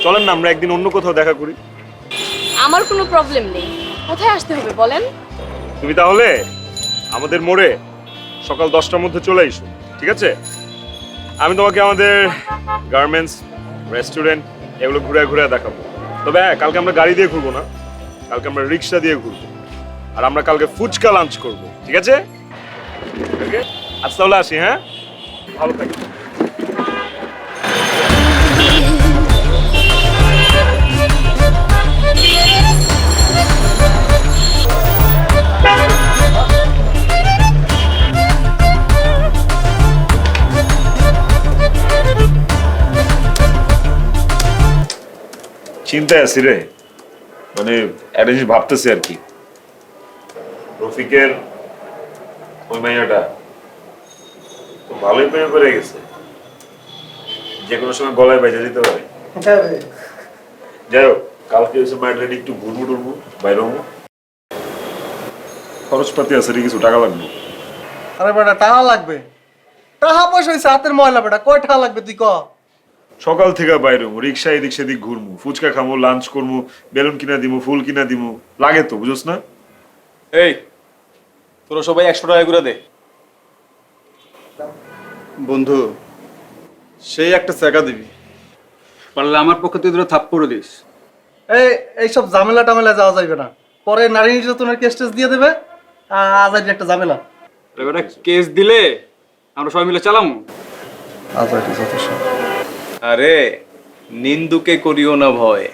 চলেন না আমরা একদিন অন্য কোথাও দেখা করি। আমার কোনো প্রবলেম নেই। কোথায় আসতে হবে বলেন? তুমি তাহলে আমাদের মোড়ে সকাল 10টার মধ্যে চলে এসো, ঠিক আছে? আমি তোমাকে আমাদের গার্মেন্টস, রেস্টুরেন্ট এগুলো ঘুরে ঘুরে দেখাবো। তবে হ্যাঁ, কালকে আমরা গাড়ি দিয়ে ঘুরবো না, কালকে আমরা রিক্সা দিয়ে ঘুরবো। আর আমরা কালকে ফুচকা লাঞ্চ করবো, ঠিক আছে? ওকে, আজ তাহলে আসি। হ্যাঁ, ভালো থাকি। চিন্তায় আছি রে, মানে একটা জিনিস ভাবতেছি আর কি। রফিকের ওই মাইয়াটা তো ভালোই প্রেমে পড়ে গেছে, যে কোনো সময় গলায় বাইজা দিতে পারে। যাই হোক, কালকে হচ্ছে মায়ের একটু ঘুরবো টুরবো, বাইরে হবো, খরচপাতি আছে রে, কিছু টাকা লাগবে। আরে বেটা টাকা লাগবে? টাকা পয়সা হয়েছে হাতের ময়লা বেটা, কয় টাকা লাগবে তুই ক? সকাল থেকে বাইরে হবো, রিক্সা এদিক সেদিক ঘুরবো, ফুচকা খামো, লাঞ্চ করবো, বেলুন কিনা দিবো, ফুল কিনা দিবো, লাগে তো, বুঝোস না? এই তোরা সবাই 100 টাকা করে দে। বন্ধু সেই একটা জায়গা দিবি, পারলে আমার পক্ষ থেকে তোরা থাপ্পড় দিস। এইসব ঝামেলা টামেলা যাওয়া যাইবে না, পরে নারী নির্যাতনের কেস টেস দিয়ে দেবে, আজাইর একটা ঝামেলা। এবারে কেস দিলে আমরা সবাই মিলে চালামু। আজাইর যথেষ্ট। আরে নিন্দুকে করিও না ভয়,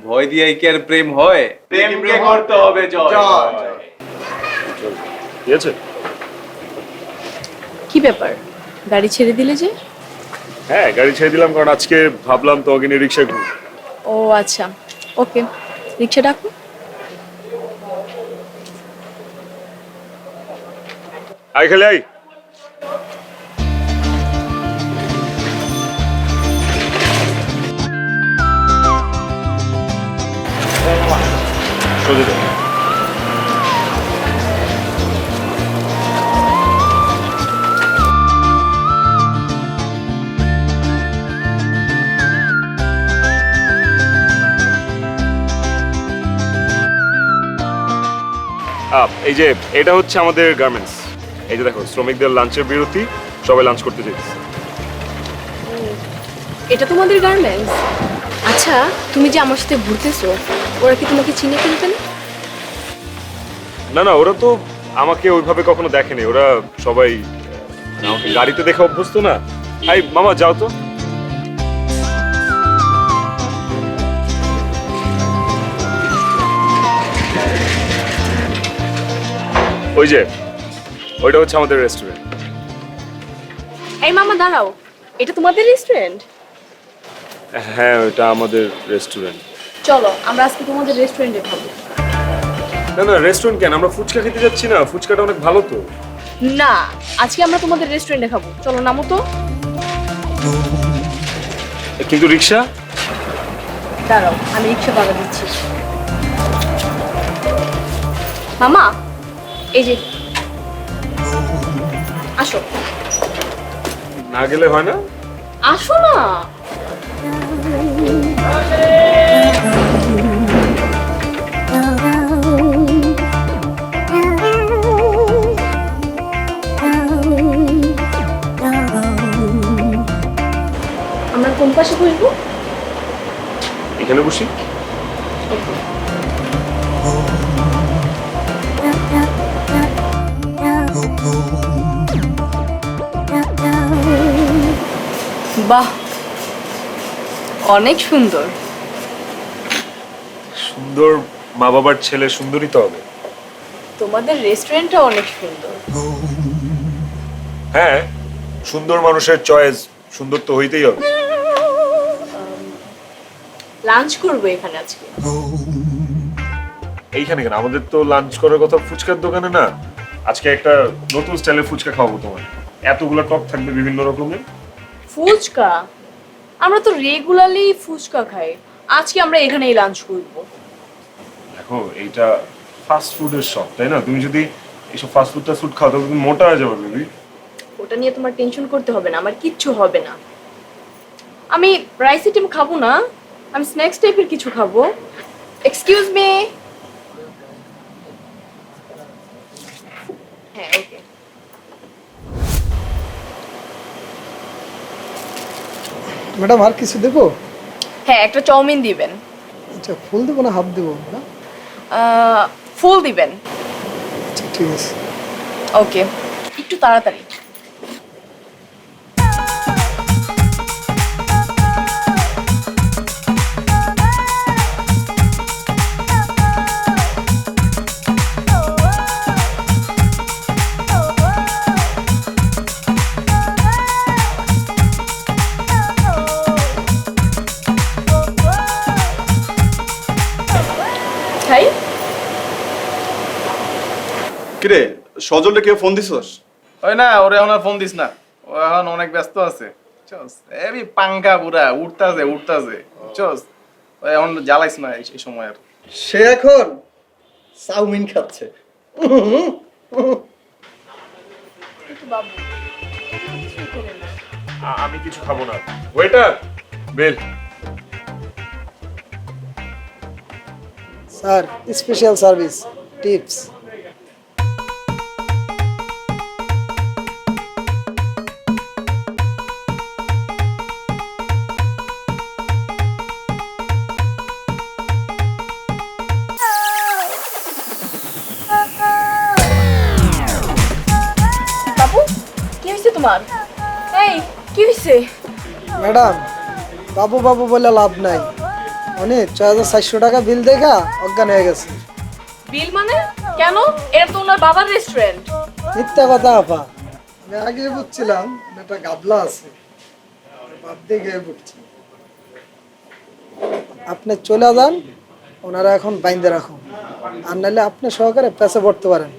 ভয় দিয়াই কি আর প্রেম হয়? প্রেমকে করতে হবে জয়। ঠিক আছে? কি ব্যাপার, গাড়ি ছেড়ে দিলে যে? হ্যাঁ, গাড়ি ছেড়ে দিলাম কারণ আজকে ভাবলাম তোমাকে নিয়ে রিক্সায় ঘুরবো। ও আচ্ছা, ওকে, রিক্সা ডাকো। আই খেলে আই। সোজা যাও। এই যে এটা হচ্ছে আমাদের গার্মেন্টস। এই যে দেখো, শ্রমিকদের লাঞ্চের বিরতি, সবাই লাঞ্চ করতে যেতেছে। এটা তোমাদের গার্মেন্টস? আচ্ছা, তুমি যে আমার সাথে ঘুরতেছো, ওরা কি তোমাকে চিনে ফেলবে না? না না, ওরা তো আমাকে ওইভাবে কখনো দেখেনি, ওরা সবাই আমাকে গাড়িতে দেখে অভ্যস্ত না। এই মামা যাও তো। ওই যে ওইটা হচ্ছে আমাদের রেস্টুরেন্ট। এই মামা দাঁড়াও, এটা তোমাদের রেস্টুরেন্ট? হ্যাঁ, ওইটা আমাদের রেস্টুরেন্ট। চলো আমরা আজকে তোমাদের রেস্টুরেন্টে খাবো। না না, রেস্টুরেন্ট কেন, আমরা ফুচকা খেতে যাচ্ছি না, ফুচকাটা অনেক ভালো তো। না, আজকে আমরা তোমাদের রেস্টুরেন্টে খাবো, চলো নামো তো। কিন্তু রিক্সা? দাঁড়াও, আমি রিক্সা পাঠা দিচ্ছি। মামা এই যে, আসো। না গেলে হয় না? আসো না। আমরা কোন পাশে বসবো? এখানে বসি। বাহ, অনেক সুন্দর। সুন্দর মা বাবার ছেলে সুন্দরই তো হবে। তোমাদের রেস্টুরেন্টটা অনেক সুন্দর। হ্যাঁ, সুন্দর মানুষের চয়েস সুন্দর তো হইতেই হবে। লাঞ্চ করবো এখানে আজকে। এইখানে কেন? আমাদের তো লাঞ্চ করার কথা ফুচকার দোকানে না। আজকে একটা নতুন স্টাইলের ফুচকা খাওয়াবো তোমার। এতগুলো টক থাকবে বিভিন্ন রকমের। ফুচকা? আমরা তো রেগুলারলি ফুচকা খাই, আজকে আমরা এখানেই লাঞ্চ করবো। দেখো, এইটা ফাস্ট ফুডের শপ, তাই না? তুমি যদি এইসব ফাস্ট ফুড খাও তাহলে তুমি মোটা হয়ে যাবে বেবি। ওটা নিয়ে তোমার টেনশন করতে হবে না, আমার কিচ্ছু হবে না। আমি রাইস আইটেম খাবো না, আমি স্ন্যাক্স টাইপের কিছু খাবো। Excuse me. হ্যাঁ, ওকে। ম্যাডাম আর কিছু দেবো? হ্যাঁ, একটা চাউমিন দিবেন। আচ্ছা, ফুল দেবো না হাফ দেবো না? ফুল দিবেন। আচ্ছা, ঠিক আছে। ওকে, একটু তাড়াতাড়ি। খাই। কিরে সজলটা কেউ ফোন দিছস? ওই না, ওরে এখন আর ফোন দিস না, ও এখন অনেক ব্যস্ত আছে। চস এবি পাঙ্কা পুরা উঠতাছে চস, ওই এখন জ্বালাইস না এই সময় আর। সে এখন চাউমিন খাচ্ছে। বাবু, আমি কিছু খাবো না। Waiter, bell. Sir, special service tips. বাবু, কি হয়েছে তোমার? এই, কি হয়েছে? ম্যাডাম, বাবু বাবু বলে লাভ নাই, উনি ৬,৪০০ টাকা বিল দেখা অজ্ঞান হয়ে গেছে। বিল মানে? কেন? এটা তো ওনার বাবার রেস্টুরেন্ট। মিথ্যা কথা আপা, আমি আগে বুঝছিলাম একটা গাবলা আছে, বাদ দিয়ে গিয়ে বুঝছি। আপনি চলে যান, ওনারা এখন বাইন্দে রাখুন, আর নাহলে আপনি সহকারে পেছে পড়তে পারেন।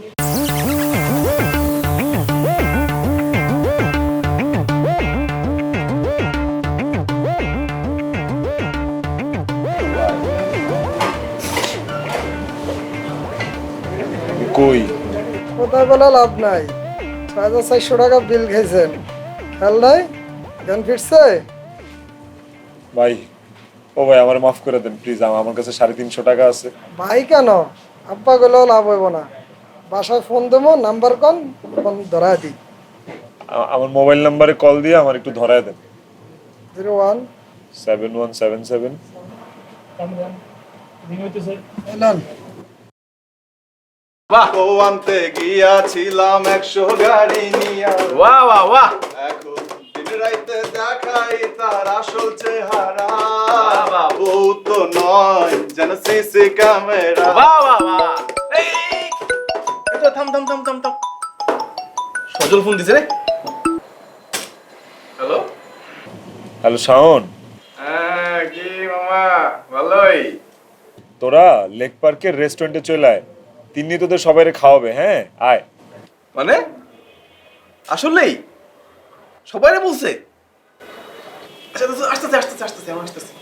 কই? কোথায় বলে লাভ নাই, ৬,৪০০ টাকা বিল খেয়েছেন, খেয়াল নাই? জ্ঞান ফিরছে? ভাই, ও ভাই আমার মাফ করে দেন প্লিজ, আমার কাছে 350 টাকা আছে। ভাই কেন, আব্বা গেলেও লাভ হইব না, বাসায় ফোন দেবো, নাম্বার কন, ফোন ধরা দিই। আমার মোবাইল নাম্বারে কল দিয়ে আমার একটু ধরায় দেন। 01 7177। এলান। বাহ, ও আনতে গিয়াছিলাম 100 গাড়ি নিয়া, বাহ বাহ বাহ, এখন দিন রাইতে দেখাই তার আসল চেহারা। বাহ। ও তো নয় যেন সিসি ক্যামেরা। বাহ বাহ বাহ। এই এটা থাম থাম থাম থাম থাম, সজল ফোন দিছে রে। হ্যালো। হ্যালো শাওন, হ্যাঁ, কি মামা, ভালোই? তোরা লেক পার্কের রেস্টুরেন্টে চলে আয়, তিনি তোদের সবাইরে খাওয়াবে। হ্যাঁ, আয়। মানে আসলেই সবাই বলছে? আচ্ছা আসতেছে আসতেছে আসতেছে আমার আসতেছে।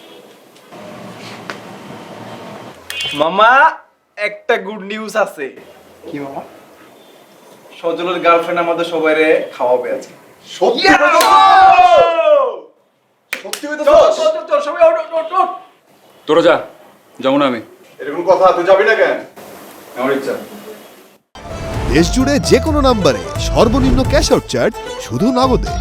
মামা, একটা গুড নিউজ আছে। কি মামা? সজলের গার্লফ্রেন্ড আমাদের সবাইরে খাওয়াবে আছে। সত্যি সত্যি হইতো? চল সবাই ওঠ ওঠ ওঠ। তোরা যা, যাবো না আমি। এরকম কথা, তুই যাবি না কেন? আমার ইচ্ছা। দেশ জুড়ে যে কোনো নম্বরে সর্বনিম্ন ক্যাশ আউট চার্জ শুধু নগদে।